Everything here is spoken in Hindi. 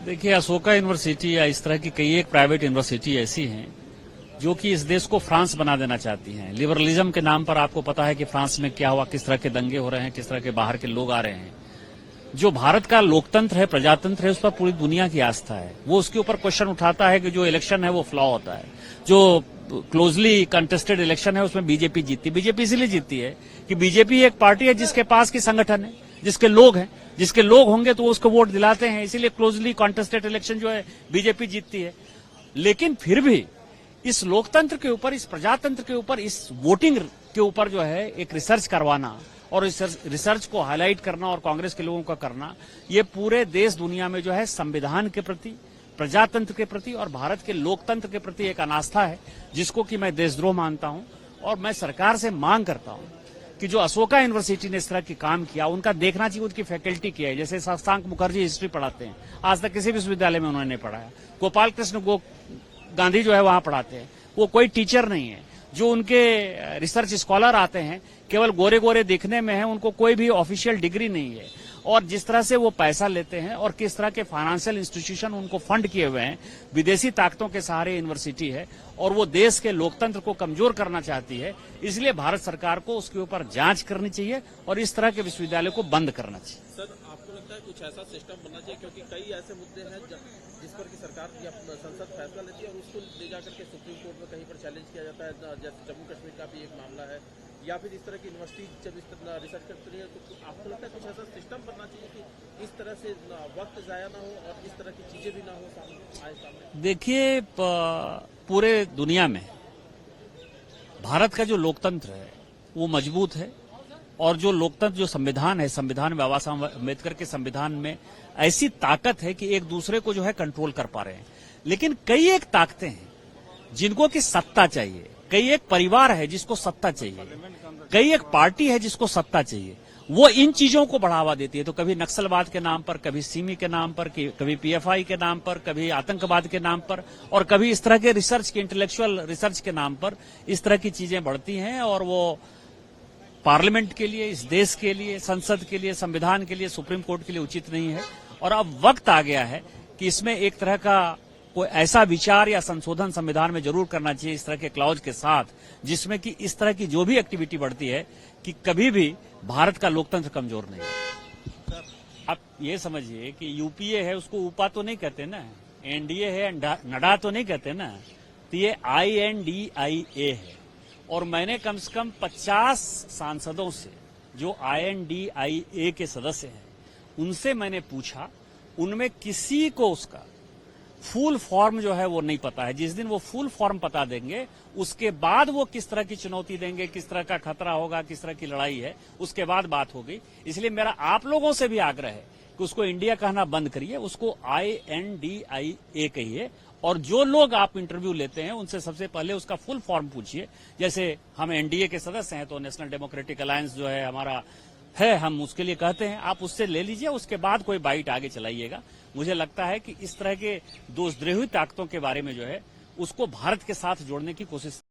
देखिए, अशोका यूनिवर्सिटी या इस तरह की कई एक प्राइवेट यूनिवर्सिटी ऐसी हैं जो कि इस देश को फ्रांस बना देना चाहती हैं। लिबरलिज्म के नाम पर आपको पता है कि फ्रांस में क्या हुआ, किस तरह के दंगे हो रहे हैं, किस तरह के बाहर के लोग आ रहे हैं। जो भारत का लोकतंत्र है, प्रजातंत्र है, उस पर पूरी दुनिया की आस्था है। वो उसके ऊपर क्वेश्चन उठाता है कि जो इलेक्शन है वो फ्लॉ होता है। जो क्लोजली कंटेस्टेड इलेक्शन है उसमें बीजेपी जीतती। बीजेपी इसलिए जीतती है कि बीजेपी एक पार्टी है जिसके पास की संगठन है, जिसके लोग हैं, जिसके लोग होंगे तो उसको वोट दिलाते हैं। इसीलिए क्लोजली कंटेस्टेड इलेक्शन जो है बीजेपी जीतती है। लेकिन फिर भी इस लोकतंत्र के ऊपर, इस प्रजातंत्र के ऊपर, इस वोटिंग के ऊपर जो है एक रिसर्च करवाना और इस रिसर्च को हाईलाइट करना और कांग्रेस के लोगों का करना, ये पूरे देश दुनिया में जो है संविधान के प्रति, प्रजातंत्र के प्रति और भारत के लोकतंत्र के प्रति एक अनास्था है, जिसको कि मैं देशद्रोह मानता हूं। और मैं सरकार से मांग करता हूं कि जो अशोका यूनिवर्सिटी ने इस तरह की काम किया, उनका देखना चाहिए उनकी फैकल्टी क्या है। जैसे शशांक मुखर्जी हिस्ट्री पढ़ाते हैं, आज तक किसी विश्वविद्यालय में उन्होंने पढ़ाया। गोपाल कृष्ण गांधी जो है वहां पढ़ाते हैं, वो कोई टीचर नहीं है। जो उनके रिसर्च स्कॉलर आते हैं केवल गोरे गोरे दिखने में है, उनको कोई भी ऑफिशियल डिग्री नहीं है। और जिस तरह से वो पैसा लेते हैं और किस तरह के फाइनेंशियल इंस्टीट्यूशन उनको फंड किए हुए हैं, विदेशी ताकतों के सहारे यूनिवर्सिटी है और वो देश के लोकतंत्र को कमजोर करना चाहती है। इसलिए भारत सरकार को उसके ऊपर जांच करनी चाहिए और इस तरह के विश्वविद्यालय को बंद करना चाहिए। सर, आपको लगता है कुछ ऐसा सिस्टम बनना चाहिए, क्योंकि कई ऐसे मुद्दे हैं जिस पर की सरकार या संसद फैसला लेती है और उसको ले जाकर के सुप्रीम कोर्ट में कहीं पर चैलेंज किया जाता है। जैसे जम्मू कश्मीर का भी एक मामला है, या फिर इस तरह की यूनिवर्सिटी जब इस तरह रिसर्च करती है, तो आपको लगता है कुछ ऐसा सिस्टम बनना चाहिए कि इस तरह से वक्त जाया ना हो और इस तरह की चीजें भी ना हो सामने? देखिए, पूरे दुनिया में भारत का जो लोकतंत्र है वो मजबूत है और जो लोकतंत्र, जो संविधान है, संविधान में बाबा साहब अम्बेडकर के संविधान में ऐसी ताकत है कि एक दूसरे को जो है कंट्रोल कर पा रहे हैं। लेकिन कई एक ताकतें हैं जिनको कि सत्ता चाहिए, कई एक परिवार है जिसको सत्ता चाहिए, कई एक पार्टी है जिसको सत्ता चाहिए, वो इन चीजों को बढ़ावा देती है। तो कभी नक्सलवाद के नाम पर, कभी सिमी के नाम पर, कभी पीएफआई के नाम पर, कभी आतंकवाद के नाम पर और कभी इस तरह के रिसर्च के, इंटेलेक्चुअल रिसर्च के नाम पर इस तरह की चीजें बढ़ती हैं। और वो पार्लियामेंट के लिए, इस देश के लिए, संसद के लिए, संविधान के लिए, सुप्रीम कोर्ट के लिए उचित नहीं है। और अब वक्त आ गया है कि इसमें एक तरह का कोई ऐसा विचार या संशोधन संविधान में जरूर करना चाहिए इस तरह के क्लॉज के साथ, जिसमें कि इस तरह की जो भी एक्टिविटी बढ़ती है कि कभी भी भारत का लोकतंत्र कमजोर नहीं है। आप ये समझिए कि यूपीए है, उसको ऊपा तो नहीं कहते ना, एनडीए है नडा तो नहीं कहते ना, तो ये INDIA है। और मैंने कम से कम 50 सांसदों से जो INDIA के सदस्य हैं उनसे मैंने पूछा, उनमें किसी को उसका फुल फॉर्म जो है वो नहीं पता है। जिस दिन वो फुल फॉर्म पता देंगे उसके बाद वो किस तरह की चुनौती देंगे, किस तरह का खतरा होगा, किस तरह की लड़ाई है, उसके बाद बात होगी। इसलिए मेरा आप लोगों से भी आग्रह है कि उसको इंडिया कहना बंद करिए, उसको INDIA कहिए। और जो लोग आप इंटरव्यू लेते हैं उनसे सबसे पहले उसका फुल फॉर्म पूछिए। जैसे हम NDA के सदस्य हैं तो नेशनल डेमोक्रेटिक अलायंस जो है हमारा है, हम उसके लिए कहते हैं, आप उससे ले लीजिए, उसके बाद कोई बाइट आगे चलाइएगा। मुझे लगता है कि इस तरह के दोषद्रोही ताकतों के बारे में जो है उसको भारत के साथ जोड़ने की कोशिश